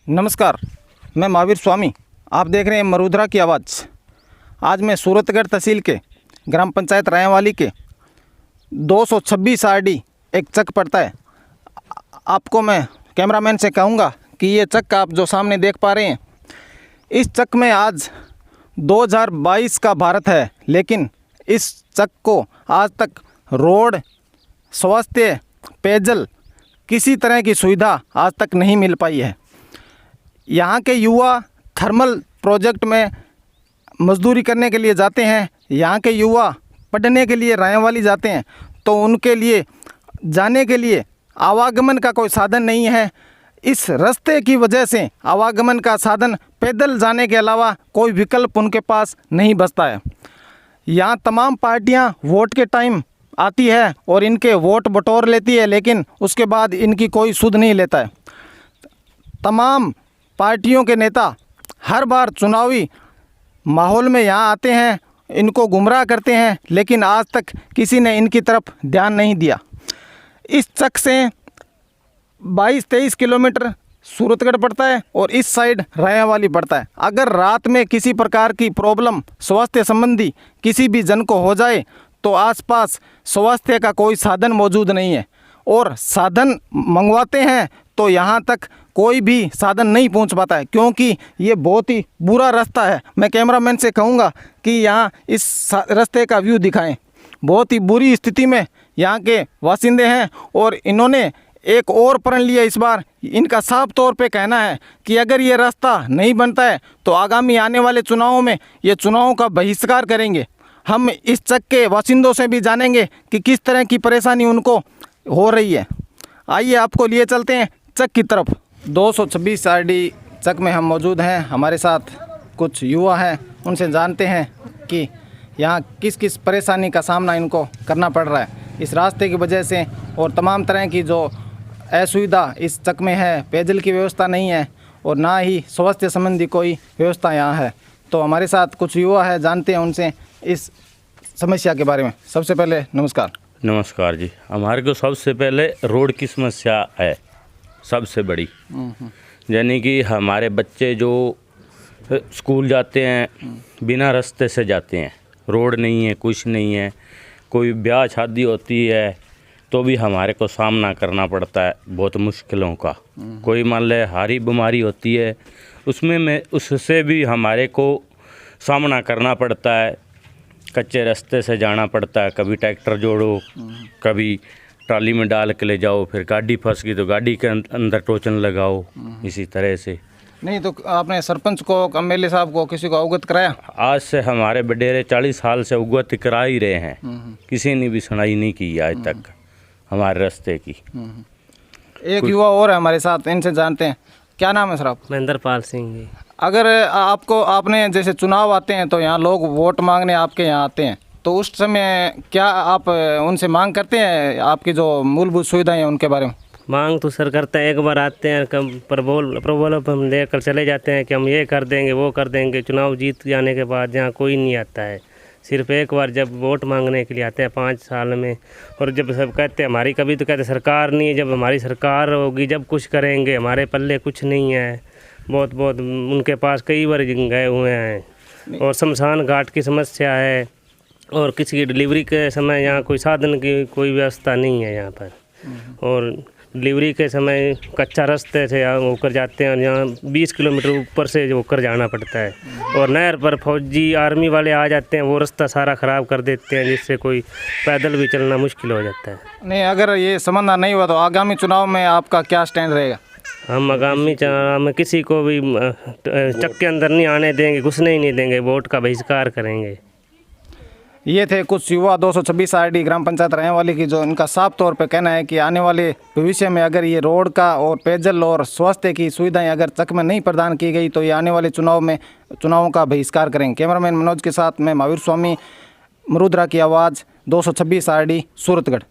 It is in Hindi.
नमस्कार, मैं महावीर स्वामी। आप देख रहे हैं मरुधरा की आवाज़। आज मैं सूरतगढ़ तहसील के ग्राम पंचायत रायांवाली के 226 आरडी एक चक पड़ता है। आपको मैं कैमरामैन से कहूँगा कि ये चक आप जो सामने देख पा रहे हैं, इस चक में आज 2022 का भारत है, लेकिन इस चक को आज तक रोड, स्वास्थ्य, पेयजल, किसी तरह की सुविधा आज तक नहीं मिल पाई है। यहाँ के युवा थर्मल प्रोजेक्ट में मजदूरी करने के लिए जाते हैं। यहाँ के युवा पढ़ने के लिए रायांवाली जाते हैं, तो उनके लिए जाने के लिए आवागमन का कोई साधन नहीं है। इस रास्ते की वजह से आवागमन का साधन पैदल जाने के अलावा कोई विकल्प उनके पास नहीं बचता है। यहाँ तमाम पार्टियाँ वोट के टाइम आती है और इनके वोट बटोर लेती है, लेकिन उसके बाद इनकी कोई सुध नहीं लेता है। तमाम पार्टियों के नेता हर बार चुनावी माहौल में यहाँ आते हैं, इनको गुमराह करते हैं, लेकिन आज तक किसी ने इनकी तरफ ध्यान नहीं दिया। इस चक से 22-23 किलोमीटर सूरतगढ़ पड़ता है और इस साइड रायांवाली पड़ता है। अगर रात में किसी प्रकार की प्रॉब्लम स्वास्थ्य संबंधी किसी भी जन को हो जाए तो आसपास स्वास्थ्य का कोई साधन मौजूद नहीं है, और साधन मंगवाते हैं तो यहाँ तक कोई भी साधन नहीं पहुँच पाता है, क्योंकि ये बहुत ही बुरा रास्ता है। मैं कैमरामैन से कहूँगा कि यहाँ इस रास्ते का व्यू दिखाएं। बहुत ही बुरी स्थिति में यहाँ के वासिंदे हैं और इन्होंने एक और प्रण लिया इस बार। इनका साफ तौर पे कहना है कि अगर ये रास्ता नहीं बनता है तो आगामी आने वाले चुनावों में ये चुनावों का बहिष्कार करेंगे। हम इस चक के वासिंदों से भी जानेंगे कि किस तरह की परेशानी उनको हो रही है। आइए आपको लिए चलते हैं चक की तरफ। 226 आरडी चक में हम मौजूद हैं। हमारे साथ कुछ युवा हैं, उनसे जानते हैं कि यहाँ किस किस परेशानी का सामना इनको करना पड़ रहा है इस रास्ते की वजह से, और तमाम तरह की जो असुविधा इस चक में है। पेयजल की व्यवस्था नहीं है और ना ही स्वास्थ्य संबंधी कोई व्यवस्था यहाँ है। तो हमारे साथ कुछ युवा है, जानते हैं उनसे इस समस्या के बारे में। सबसे पहले नमस्कार। नमस्कार जी। हमारे को सबसे पहले रोड की समस्या है सबसे बड़ी। यानी कि हमारे बच्चे जो स्कूल जाते हैं बिना रास्ते से जाते हैं, रोड नहीं है, कुछ नहीं है। कोई ब्याह शादी होती है तो भी हमारे को सामना करना पड़ता है बहुत मुश्किलों का। कोई मान ले हारी बीमारी होती है, उससे भी हमारे को सामना करना पड़ता है। कच्चे रास्ते से जाना पड़ता है, कभी ट्रैक्टर जोड़ो, कभी ट्राली में डाल के ले जाओ, फिर गाड़ी फंस गई तो गाड़ी के अंदर टोचन लगाओ। इसी तरह से नहीं तो आपने सरपंच को, एमएलए साहब को, किसी को अवगत कराया? आज से हमारे बडेरे 40 साल से अवगत करा ही रहे हैं, किसी ने भी सुनाई नहीं की आज तक हमारे रास्ते की। एक युवा और है हमारे साथ, इनसे जानते हैं। क्या नाम है सर आप? महेंद्रपाल सिंह जी। अगर आपने जैसे चुनाव आते हैं तो यहाँ लोग वोट मांगने आपके यहाँ आते हैं, तो उस समय क्या आप उनसे मांग करते हैं आपकी जो मूलभूत सुविधाएं हैं उनके बारे में? मांग तो सर करते हैं, एक बार आते हैं, कम प्रबोल हम लेकर चले जाते हैं कि हम ये कर देंगे वो कर देंगे। चुनाव जीत जाने के बाद यहाँ कोई नहीं आता है। सिर्फ एक बार जब वोट मांगने के लिए आते हैं 5 साल में, और जब सब कहते हैं हमारी, कभी तो कहते सरकार नहीं है, जब हमारी सरकार होगी जब कुछ करेंगे, हमारे पल्ले कुछ नहीं है। बहुत उनके पास कई बार गए हुए हैं। और शमशान घाट की समस्या है, और किसी की डिलीवरी के समय यहाँ कोई साधन की कोई व्यवस्था नहीं है यहाँ पर। और डिलीवरी के समय कच्चा रास्ते से होकर जाते हैं, और यहाँ 20 किलोमीटर ऊपर से होकर जाना पड़ता है। और नहर पर फौजी आर्मी वाले आ जाते हैं, वो रास्ता सारा ख़राब कर देते हैं, जिससे कोई पैदल भी चलना मुश्किल हो जाता है। नहीं, अगर ये समाधान नहीं हुआ तो आगामी चुनाव में आपका क्या स्टैंड रहेगा? हम आगामी चुनाव में किसी को भी चक के अंदर नहीं आने देंगे, घुसने ही नहीं देंगे, वोट का बहिष्कार करेंगे। ये थे कुछ युवा 226 आरडी ग्राम पंचायत रायांवाली की, जो इनका साफ तौर पे कहना है कि आने वाले भविष्य में अगर ये रोड का और पेयजल और स्वास्थ्य की सुविधाएं अगर चक में नहीं प्रदान की गई तो ये आने वाले चुनावों का बहिष्कार करेंगे। कैमरामैन मनोज के साथ मैं महावीर स्वामी, मरुधरा की आवाज़, 226 आरडी, सूरतगढ़।